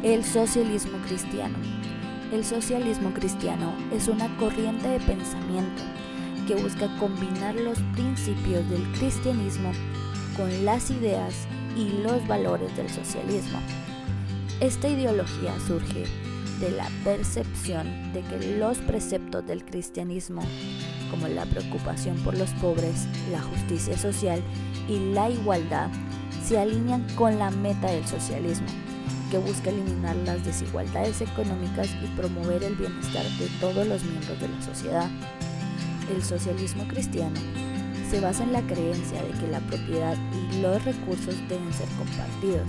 El socialismo cristiano. El socialismo cristiano es una corriente de pensamiento que busca combinar los principios del cristianismo con las ideas y los valores del socialismo. Esta ideología surge de la percepción de que los preceptos del cristianismo, como la preocupación por los pobres, la justicia social y la igualdad, se alinean con la meta del socialismo, que busca eliminar las desigualdades económicas y promover el bienestar de todos los miembros de la sociedad. El socialismo cristiano se basa en la creencia de que la propiedad y los recursos deben ser compartidos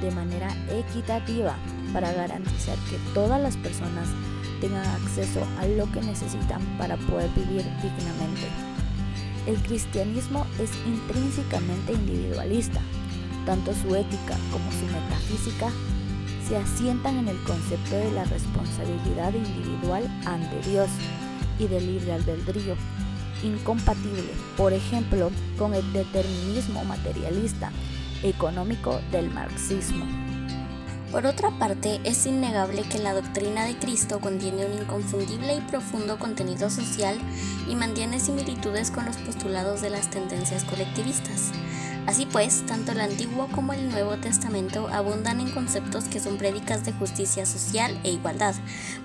de manera equitativa para garantizar que todas las personas tengan acceso a lo que necesitan para poder vivir dignamente. El cristianismo es intrínsecamente individualista. Tanto su ética como su metafísica se asientan en el concepto de la responsabilidad individual ante Dios y del libre albedrío, incompatible, por ejemplo, con el determinismo materialista económico del marxismo. Por otra parte, es innegable que la doctrina de Cristo contiene un inconfundible y profundo contenido social y mantiene similitudes con los postulados de las tendencias colectivistas. Así pues, tanto el Antiguo como el Nuevo Testamento abundan en conceptos que son prédicas de justicia social e igualdad,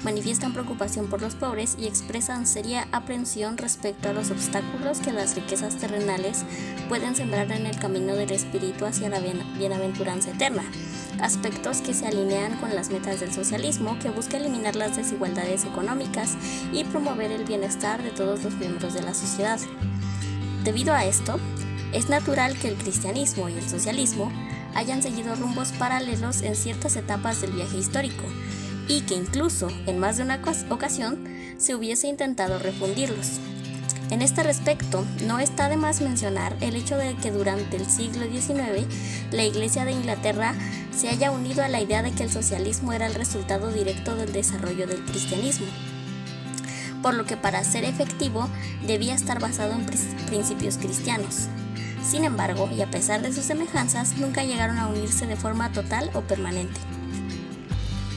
manifiestan preocupación por los pobres y expresan seria aprensión respecto a los obstáculos que las riquezas terrenales pueden sembrar en el camino del espíritu hacia la bienaventuranza eterna, aspectos que se alinean con las metas del socialismo, que busca eliminar las desigualdades económicas y promover el bienestar de todos los miembros de la sociedad. Debido a esto, es natural que el cristianismo y el socialismo hayan seguido rumbos paralelos en ciertas etapas del viaje histórico y que incluso en más de una ocasión se hubiese intentado refundirlos. En este respecto, no está de más mencionar el hecho de que durante el siglo XIX la Iglesia de Inglaterra se haya unido a la idea de que el socialismo era el resultado directo del desarrollo del cristianismo, por lo que para ser efectivo debía estar basado en principios cristianos. Sin embargo, y a pesar de sus semejanzas, nunca llegaron a unirse de forma total o permanente.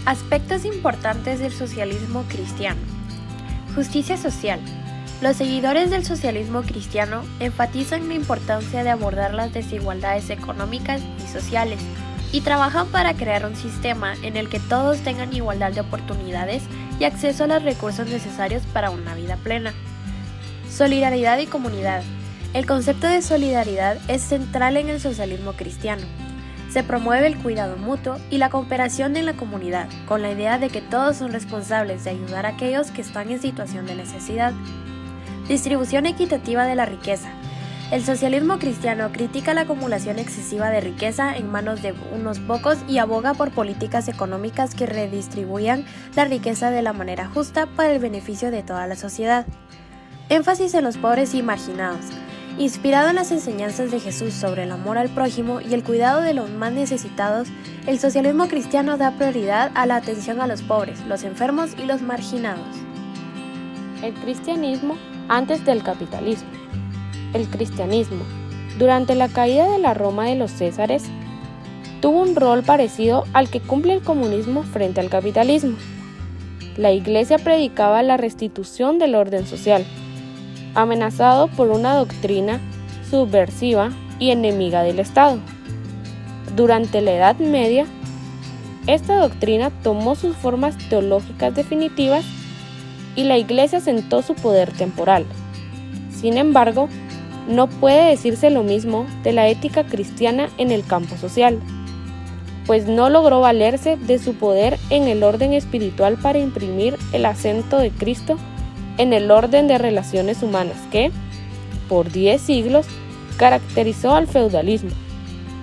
Aspectos importantes del socialismo cristiano. Justicia social. Los seguidores del socialismo cristiano enfatizan la importancia de abordar las desigualdades económicas y sociales y trabajan para crear un sistema en el que todos tengan igualdad de oportunidades y acceso a los recursos necesarios para una vida plena. Solidaridad y comunidad. El concepto de solidaridad es central en el socialismo cristiano. Se promueve el cuidado mutuo y la cooperación en la comunidad, con la idea de que todos son responsables de ayudar a aquellos que están en situación de necesidad. Distribución equitativa de la riqueza. El socialismo cristiano critica la acumulación excesiva de riqueza en manos de unos pocos y aboga por políticas económicas que redistribuyan la riqueza de la manera justa para el beneficio de toda la sociedad. Énfasis en los pobres y marginados. Inspirado en las enseñanzas de Jesús sobre el amor al prójimo y el cuidado de los más necesitados, el socialismo cristiano da prioridad a la atención a los pobres, los enfermos y los marginados. El cristianismo antes del capitalismo. El cristianismo, durante la caída de la Roma de los Césares, tuvo un rol parecido al que cumple el comunismo frente al capitalismo. La Iglesia predicaba la restitución del orden social, amenazado por una doctrina subversiva y enemiga del Estado. Durante la Edad Media, esta doctrina tomó sus formas teológicas definitivas y la Iglesia asentó su poder temporal. Sin embargo, no puede decirse lo mismo de la ética cristiana en el campo social, pues no logró valerse de su poder en el orden espiritual para imprimir el acento de Cristo en el orden de relaciones humanas que, por 10 siglos, caracterizó al feudalismo.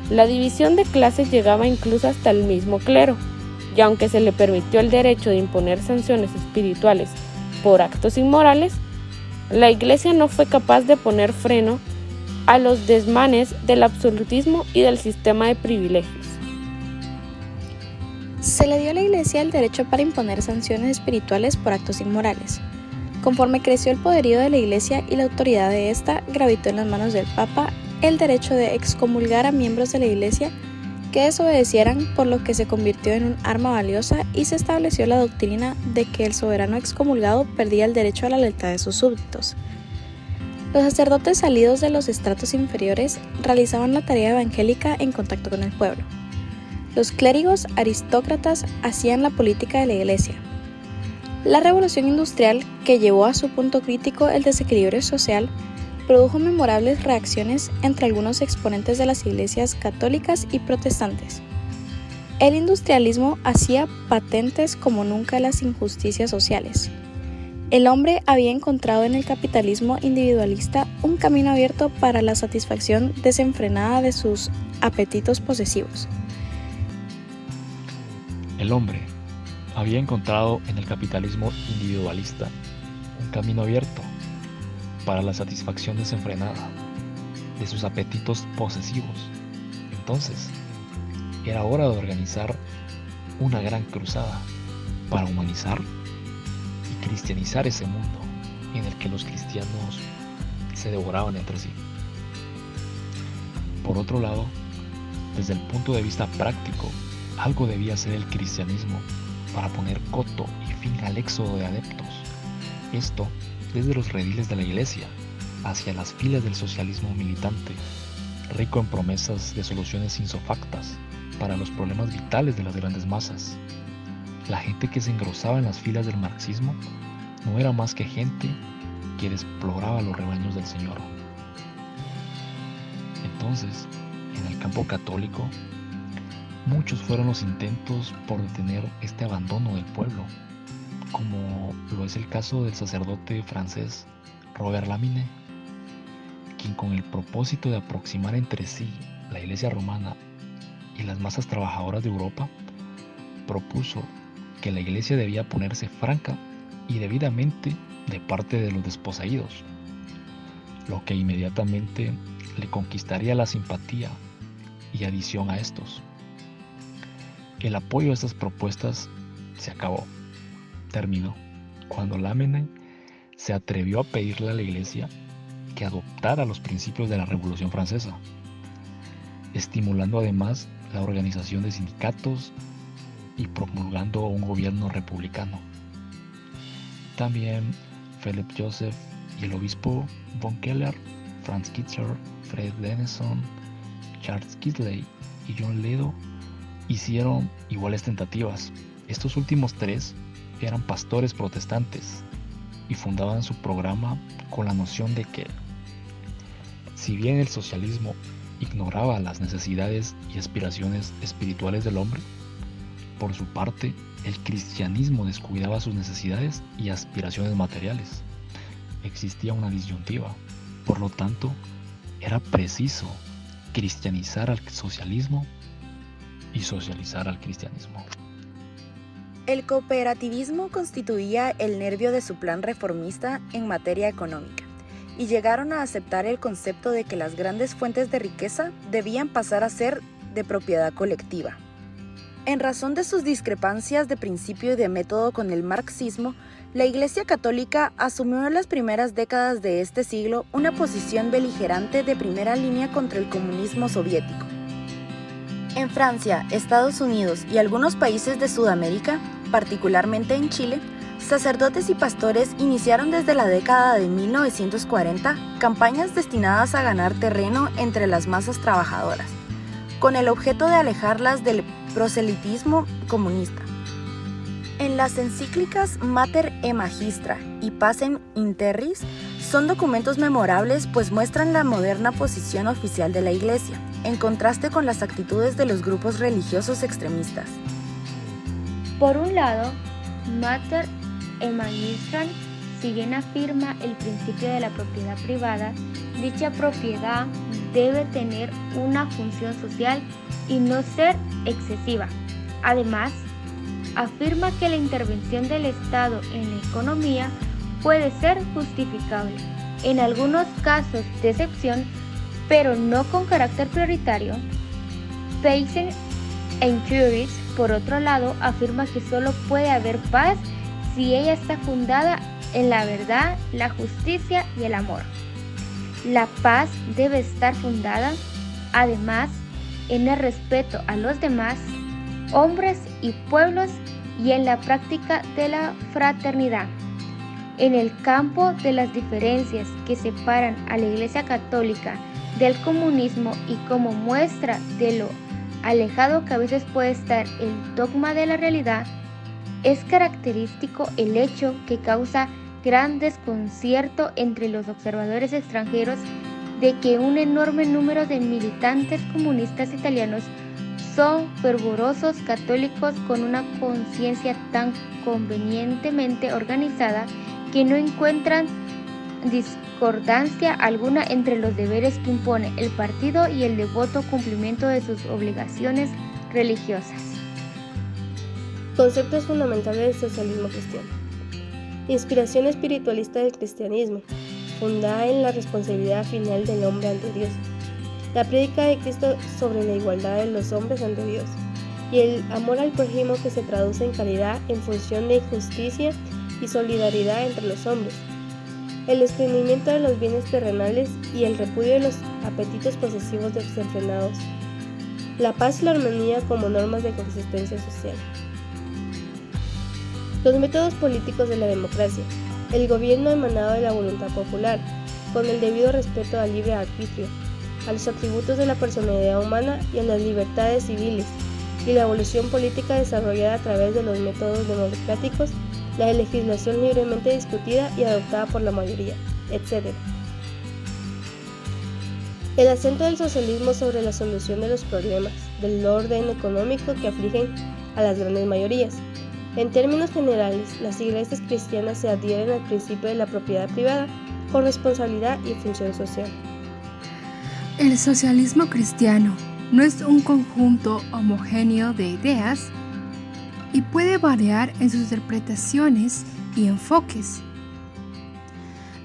La división de clases llegaba incluso hasta el mismo clero, y aunque se le permitió el derecho de imponer sanciones espirituales por actos inmorales, la Iglesia no fue capaz de poner freno a los desmanes del absolutismo y del sistema de privilegios. Se le dio a la Iglesia el derecho para imponer sanciones espirituales por actos inmorales. Conforme creció el poderío de la Iglesia y la autoridad de ésta, gravitó en las manos del Papa el derecho de excomulgar a miembros de la Iglesia que desobedecieran, por lo que se convirtió en un arma valiosa y se estableció la doctrina de que el soberano excomulgado perdía el derecho a la lealtad de sus súbditos. Los sacerdotes salidos de los estratos inferiores realizaban la tarea evangélica en contacto con el pueblo. Los clérigos aristócratas hacían la política de la Iglesia. La revolución industrial, que llevó a su punto crítico el desequilibrio social, produjo memorables reacciones entre algunos exponentes de las iglesias católicas y protestantes. El industrialismo hacía patentes como nunca las injusticias sociales. El hombre había encontrado en el capitalismo individualista un camino abierto para la satisfacción desenfrenada de sus apetitos posesivos. El hombre había encontrado en el capitalismo individualista un camino abierto para la satisfacción desenfrenada de sus apetitos posesivos. Entonces, era hora de organizar una gran cruzada para humanizar y cristianizar ese mundo en el que los cristianos se devoraban entre sí. Por otro lado, desde el punto de vista práctico, algo debía hacer el cristianismo para poner coto y fin al éxodo de adeptos. Esto desde los rediles de la Iglesia hacia las filas del socialismo militante, rico en promesas de soluciones insofactas para los problemas vitales de las grandes masas. La gente que se engrosaba en las filas del marxismo no era más que gente que desploraba los rebaños del Señor. Entonces, en el campo católico, muchos fueron los intentos por detener este abandono del pueblo, como lo es el caso del sacerdote francés Robert Lamine, quien con el propósito de aproximar entre sí la Iglesia romana y las masas trabajadoras de Europa, propuso que la Iglesia debía ponerse franca y debidamente de parte de los desposeídos, lo que inmediatamente le conquistaría la simpatía y adición a estos. El apoyo a estas propuestas se terminó cuando Lamine se atrevió a pedirle a la Iglesia que adoptara los principios de la Revolución Francesa, estimulando además la organización de sindicatos y promulgando un gobierno republicano. También Philip Joseph y el obispo von Keller, Franz Kitzer, Fred Denison, Charles Kingsley y John Ledo hicieron iguales tentativas. Estos últimos tres eran pastores protestantes y fundaban su programa con la noción de que, si bien el socialismo ignoraba las necesidades y aspiraciones espirituales del hombre, por su parte, el cristianismo descuidaba sus necesidades y aspiraciones materiales. Existía una disyuntiva. Por lo tanto, era preciso cristianizar al socialismo y socializar al cristianismo. El cooperativismo constituía el nervio de su plan reformista en materia económica, y llegaron a aceptar el concepto de que las grandes fuentes de riqueza debían pasar a ser de propiedad colectiva. En razón de sus discrepancias de principio y de método con el marxismo, la Iglesia Católica asumió en las primeras décadas de este siglo una posición beligerante de primera línea contra el comunismo soviético. En Francia, Estados Unidos y algunos países de Sudamérica, particularmente en Chile, sacerdotes y pastores iniciaron desde la década de 1940 campañas destinadas a ganar terreno entre las masas trabajadoras, con el objeto de alejarlas del proselitismo comunista. En las encíclicas Mater e Magistra y Pacem in Terris son documentos memorables, pues muestran la moderna posición oficial de la Iglesia, en contraste con las actitudes de los grupos religiosos extremistas. Por un lado, Mater e Magistram, si bien afirma el principio de la propiedad privada, dicha propiedad debe tener una función social y no ser excesiva. Además, afirma que la intervención del Estado en la economía puede ser justificable, en algunos casos de excepción, pero no con carácter prioritario. Pacem in Terris, por otro lado, afirma que solo puede haber paz si ella está fundada en la verdad, la justicia y el amor. La paz debe estar fundada, además, en el respeto a los demás, hombres y pueblos, y en la práctica de la fraternidad. En el campo de las diferencias que separan a la Iglesia Católica del comunismo y como muestra de lo alejado que a veces puede estar el dogma de la realidad, es característico el hecho que causa gran desconcierto entre los observadores extranjeros de que un enorme número de militantes comunistas italianos son fervorosos católicos con una conciencia tan convenientemente organizada que no encuentran discordancia alguna entre los deberes que impone el partido y el devoto cumplimiento de sus obligaciones religiosas. Conceptos fundamentales del socialismo cristiano. Inspiración espiritualista del cristianismo, fundada en la responsabilidad final del hombre ante Dios. La prédica de Cristo sobre la igualdad de los hombres ante Dios y el amor al prójimo que se traduce en caridad en función de justicia y solidaridad entre los hombres. El desprendimiento de los bienes terrenales y el repudio de los apetitos posesivos desenfrenados. La paz y la armonía como normas de coexistencia social. Los métodos políticos de la democracia. El gobierno emanado de la voluntad popular, con el debido respeto al libre arbitrio, a los atributos de la personalidad humana y a las libertades civiles, y la evolución política desarrollada a través de los métodos democráticos, la legislación libremente discutida y adoptada por la mayoría, etc. El acento del socialismo sobre la solución de los problemas del orden económico que afligen a las grandes mayorías. En términos generales, las iglesias cristianas se adhieren al principio de la propiedad privada con responsabilidad y función social. El socialismo cristiano no es un conjunto homogéneo de ideas y puede variar en sus interpretaciones y enfoques.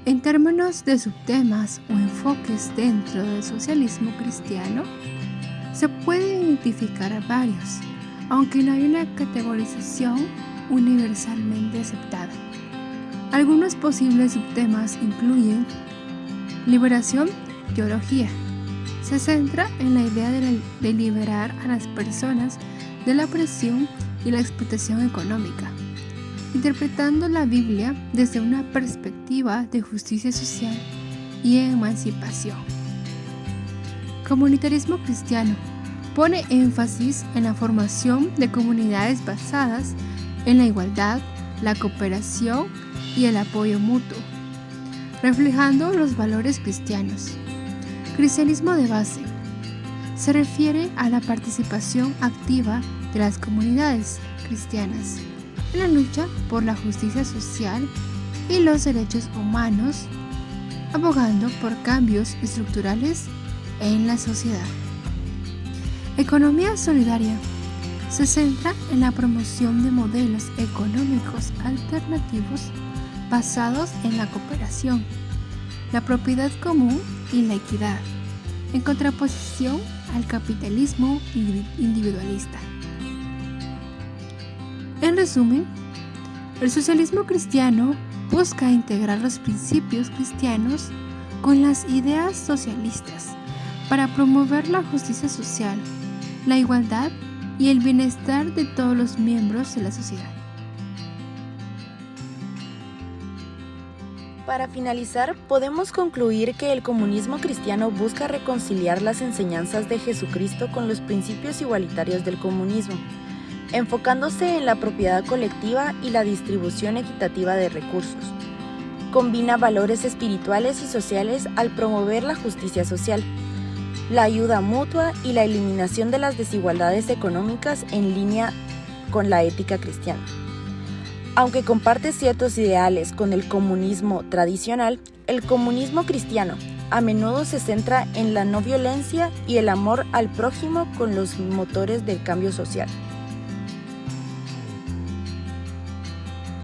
En términos de subtemas o enfoques dentro del socialismo cristiano, se pueden identificar a varios, aunque no hay una categorización universalmente aceptada. Algunos posibles subtemas incluyen liberación, teología. Se centra en la idea de liberar a las personas de la opresión y la explotación económica, interpretando la Biblia desde una perspectiva de justicia social y emancipación. Comunitarismo cristiano pone énfasis en la formación de comunidades basadas en la igualdad, la cooperación y el apoyo mutuo, reflejando los valores cristianos. Cristianismo de base se refiere a la participación activa de las comunidades cristianas en la lucha por la justicia social y los derechos humanos, abogando por cambios estructurales en la sociedad. Economía solidaria se centra en la promoción de modelos económicos alternativos basados en la cooperación, la propiedad común y la equidad, en contraposición al capitalismo individualista. En resumen, el socialismo cristiano busca integrar los principios cristianos con las ideas socialistas para promover la justicia social, la igualdad y el bienestar de todos los miembros de la sociedad. Para finalizar, podemos concluir que el comunismo cristiano busca reconciliar las enseñanzas de Jesucristo con los principios igualitarios del comunismo, enfocándose en la propiedad colectiva y la distribución equitativa de recursos. Combina valores espirituales y sociales al promover la justicia social, la ayuda mutua y la eliminación de las desigualdades económicas en línea con la ética cristiana. Aunque comparte ciertos ideales con el comunismo tradicional, el comunismo cristiano a menudo se centra en la no violencia y el amor al prójimo con los motores del cambio social.